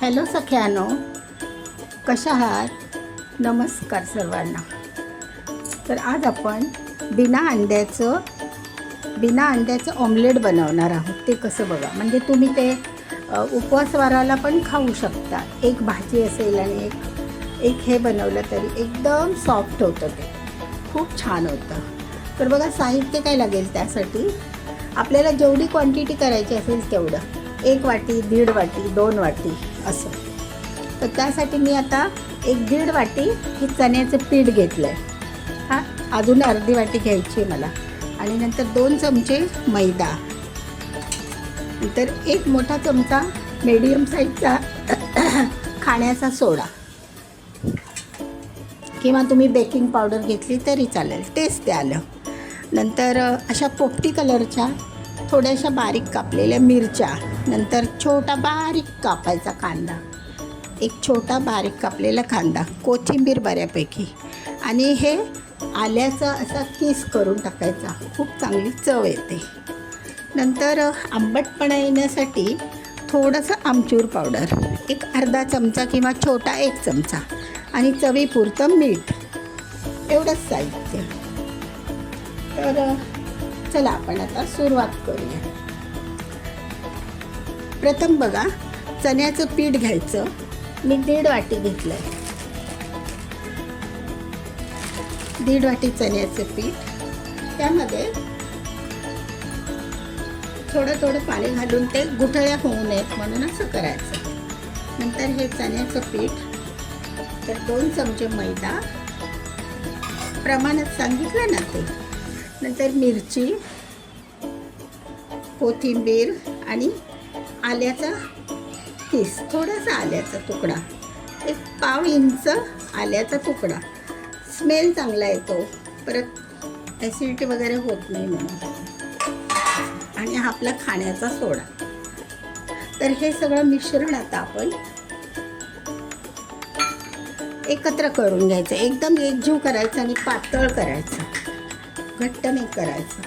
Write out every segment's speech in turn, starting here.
Hello सख्यानो, कशा आहात? नमस्कार सर्वांना. तर आज आपण बिना अंड्याचं ऑमलेट बनवणार आहोत. ते कसं बघा, म्हणजे तुम्ही ते उपवासवाराला पण खाऊ शकता. एक भाजी असेल आणि एक हे बनवलं तरी एकदम सॉफ्ट होतं, ते खूप छान होतं. तर बघा, साहित्य काय लागेल त्यासाठी. आपल्याला जेवढी क्वांटिटी करायची असेल तेवढं, 1 वाटी, 1.5 वाटी, 2 वाटी असं. तर त्यासाठी मी आता 1-1.5 वाटी हे चण्याचं पीठ घेतलं आहे. हां, अजून अर्धी वाटी घ्यायची आहे मला. आणि नंतर 2 चमचे मैदा, नंतर 1 मोठा चमचा मीडियम साईजचा खाण्याचा सोडा, किंवा तुम्ही बेकिंग पावडर घेतली तरी चालेल, टेस्ट आलं. नंतर अशा पोपटी कलरच्या थोड्याशा बारीक कापलेल्या मिरच्या, नंतर छोटा बारीक कापायचा कांदा, एक छोटा बारीक कापलेला कांदा, कोथिंबीर बऱ्यापैकी, आणि हे आल्याचा असा किस करून टाकायचा. खूप चांगली चव येते. नंतर आंबटपणा येण्यासाठी थोडंसं आमचूर पावडर, एक अर्धा चमचा किंवा छोटा 1 चमचा, आणि चवीपुरतं मीठ. एवढंच साहित्य. तर चला आपण आता सुरुवात करूया. प्रथम बघा, चण्याचं पीठ घ्यायचं. मी 1.5 वाटी घेतलं आहे. 1.5 वाटी चण्याचं पीठ. त्यामध्ये थोडं पाणी घालून ते गुठळ्या होऊ नयेत म्हणून असं करायचं. नंतर हे चण्याचं पीठ, तर 2 चमचे मैदा, प्रमाणात सांगितलं ना ते. नंतर मिरची, कोथिंबीर आणि आल्याचा किस, थोडासा आल्याचा तुकडा, 1 इंच आल्याचा तुकडा. स्मेल चांगला येतो, परत ॲसिडिटी वगैरे होत नाही म्हणून. आणि हा आपला खाण्याचा सोडा. तर हे सगळं मिश्रण आता आपण एकत्र करून घ्यायचं. एकदम एकजीव करायचं आणि पातळ करायचं, घट्ट नाही करायचं.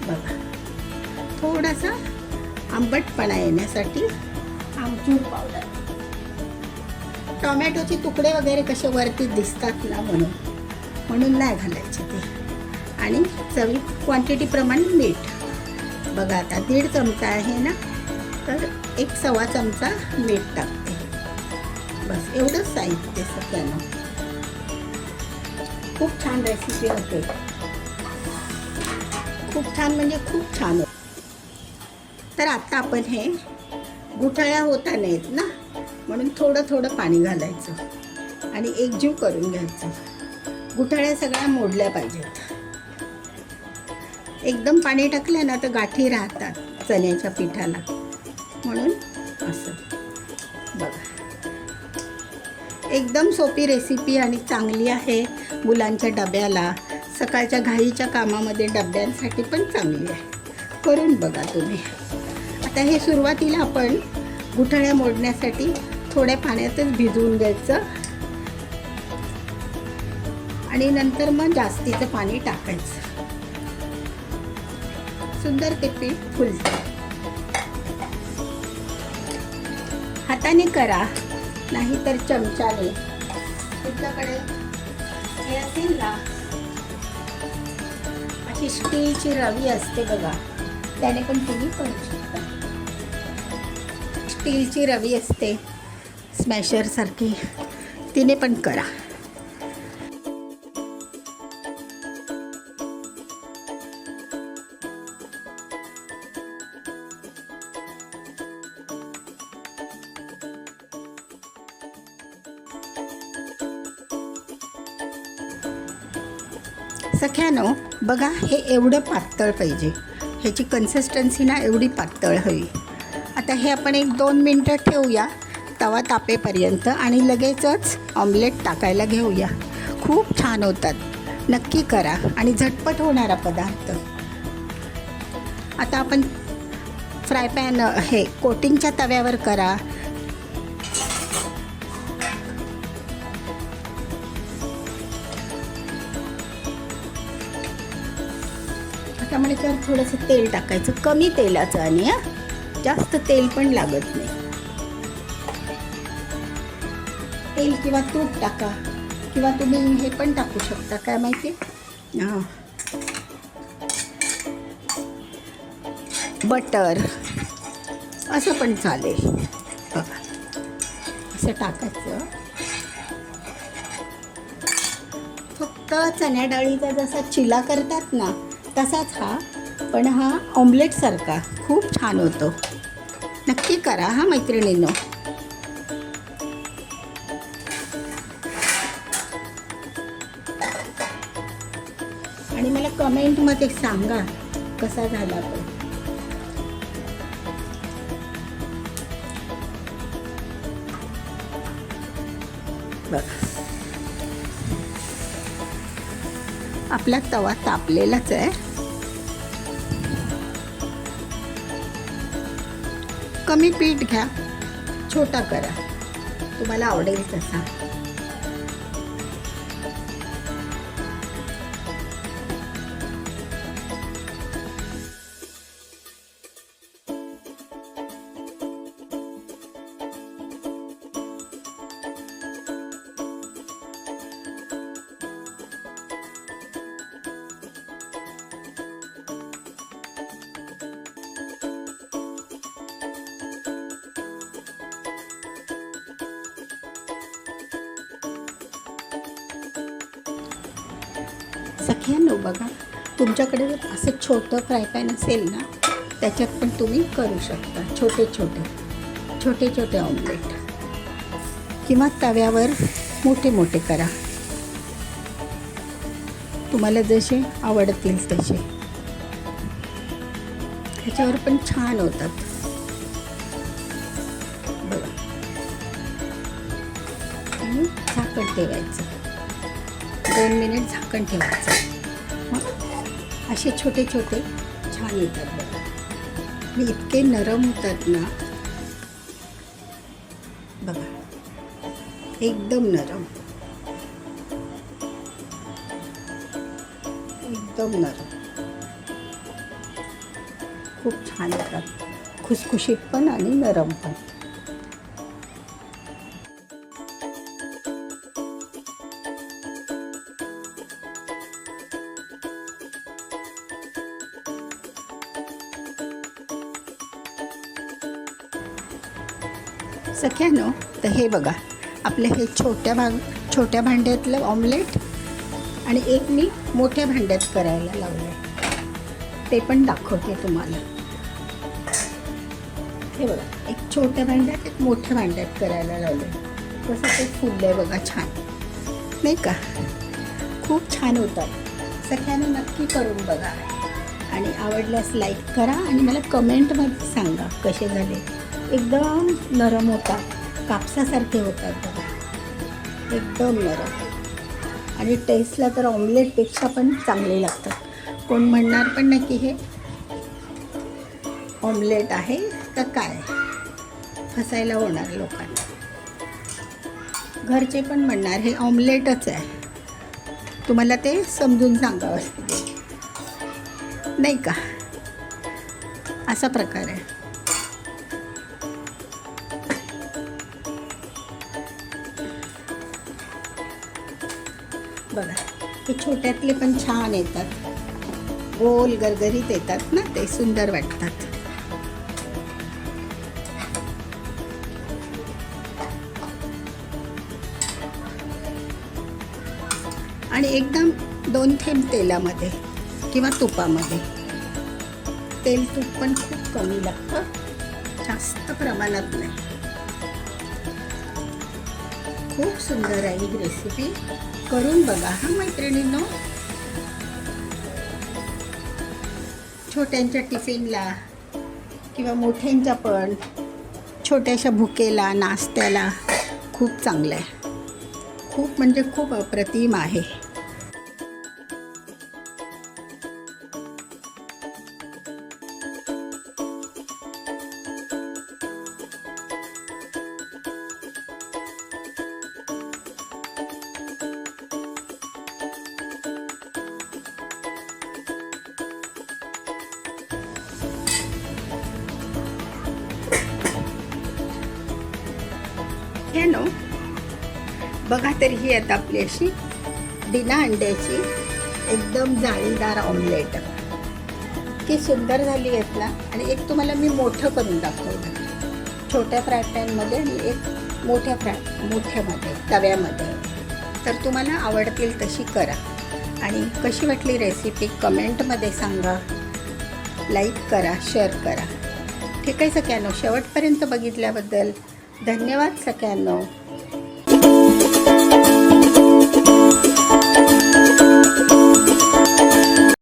बघा, थोडासा आंबटपणा येण्यासाठी आमचूर पावडर. टोमॅटोचे तुकडे वगैरे कसे वरती दिसतात ना, म्हणून नाही घालायचे ते. आणि चवी क्वांटिटीप्रमाणे मीठ. बघा, आता 1.5 चमचा आहे ना, तर 1 चमचा मीठ टाकते. बस एवढंच साहित्य सगळ्यांना. खूप छान रेसिपी होते. खूप छान म्हणजे खूप छान होते. तर आता आपण हे गुठळ्या होता नाहीत ना, म्हणून थोडं पाणी घालायचं आणि एकजीव करून घ्यायचं. गुठळ्या सगळ्या मोडल्या पाहिजेत. एकदम पाणी टाकलं ना तर गाठी राहतात चण्याच्या पिठाला, म्हणून असं. बघा, एकदम सोपी रेसिपी आणि चांगली आहे मुलांच्या डब्याला. सकाळच्या घाईच्या कामामध्ये डब्यांसाठी पण चांगली आहे. करून बघा तुम्ही. आता हे सुरुवातीला आपण गुठळ्या मोडण्यासाठी थोड्या पाण्यातच भिजवून द्यायचं, आणि नंतर मग जास्तीचं पाणी टाकायचं. सुंदर ते पीठ फुलतं. हाताने करा, नाही तर चमच्याने. तुमच्याकडे हे असेल ना, अशी स्टीलची रवी असते बघा, त्याने पण तुम्ही करू शकता. स्टीलची रवी असते स्मॅशरसारखी, तिने पण करा. सख्यानो, बघा, हे एवढं पातळ पाहिजे. ह्याची कन्सिस्टन्सी ना एवढी पातळ हवी. आता हे आपण 1-2 मिनटं ठेवूया तवा तापेपर्यंत, आणि लगेचच ऑमलेट टाकायला घेऊया. खूप छान होतात. नक्की करा, आणि झटपट होणारा पदार्थ. आता आपण फ्राय पॅन हे कोटिंगच्या तव्यावर करा. त्यामुळे त्यावर थोडंसं तेल टाकायचं, कमी तेलाचं. आणि जास्त तेल पण लागत नाही. तेल किंवा तूप टाका, किंवा तुम्ही हे पण टाकू शकता, काय माहिती, बटर, असं पण चालेल. बघा, असं टाकायचं. फक्त चण्या डाळीचा जसा चिला करतात ना तसाच हा, पण हा ऑमलेटसारखा खूप छान होतो. नक्की करा हा मैत्रिणींनो. आणि मला कमेंटमध्ये सांगा कसा झाला तो. बघा, आपला तवा तापलेलाच आहे. कमी पीठ घ्या, छोटा करा, तुम्हाला आवडेल तसा. सख्यानो, बघा, तुमच्याकडे जर असं छोटं फ्राय पॅन असेल ना, त्याच्यात पण तुम्ही करू शकता छोटे छोटे ऑमलेट, किंवा तव्यावर मोठे मोठे करा, तुम्हाला जसे आवडतील तसे. ह्याच्यावर पण छान होतात. बघा, आणि झाकण ठेवायचं, 2 मिनिट झाकण ठेवायचं. मग असे छोटे छोटे छान येतात. बघा, आणि इतके नरम होतात ना, बघा, एकदम नरम, एकदम नरम, खूप छान येतात, खुसखुशीत पण आणि नरम पण. सख्यानो, तर हे बघा, आपलं हे छोट्या भांड्यातलं ऑमलेट, आणि एक मी मोठ्या भांड्यात करायला लावलं, ते पण दाखवते तुम्हाला. हे बघा, एक छोट्या भांड्यात, एक मोठ्या भांड्यात करायला लावलं. कसं ते फुललं आहे बघा, छान नाही का? खूप छान होतात. सगळ्यांनी नक्की करून बघा, आणि आवडल्यास लाईक करा, आणि मला कमेंटमध्ये सांगा कसे झाले. एकदम नरम होतात, कापसासारखे होतात बघा, एकदम नरम, आणि टेस्टला तर ऑमलेटपेक्षा पण चांगले लागतात. कोण म्हणणार पण नाही की हे ऑमलेट आहे का काय, फसायला होणार लोकांना. घरचे पण म्हणणार हे ऑमलेटच आहे, तुम्हाला ते समजून सांगावं नाही का, असा प्रकार आहे. बघा, हे छोट्यातले पण छान येतात, गोल गरगरीत येतात ना, ते सुंदर वाटतात. आणि एकदम 2 थेंब तेलामध्ये किंवा तुपामध्ये, तेल तूप पण खूप कमी लागतं, जास्त प्रमाणात नाही. खूप सुंदर आहे ही रेसिपी, करून बघा हा मैत्रिणींनो. छोट्यांच्या टिफिनला किंवा मोठ्यांच्या पण, छोट्याशा भुकेला, नाश्त्याला खूप चांगलं आहे. खूप म्हणजे खूप अप्रतिम आहे. हे नो बघा तर ही आता आपली अशी बिना अंड्याची एकदम जाळीदार ऑमलेट की सुंदर झाली आहेत ना. आणि एक तुम्हाला मी मोठं करून दाखवलं, छोट्या फ्राय पॅनमध्ये आणि एक मोठ्यामध्ये तव्यामध्ये. तर तुम्हाला आवडतील तशी करा आणि कशी वाटली रेसिपी कमेंटमध्ये सांगा. लाईक करा, शेअर करा. ठीक आहे सगळ्यांनो, शेवटपर्यंत बघितल्याबद्दल धन्यवाद सगळ्यांनो.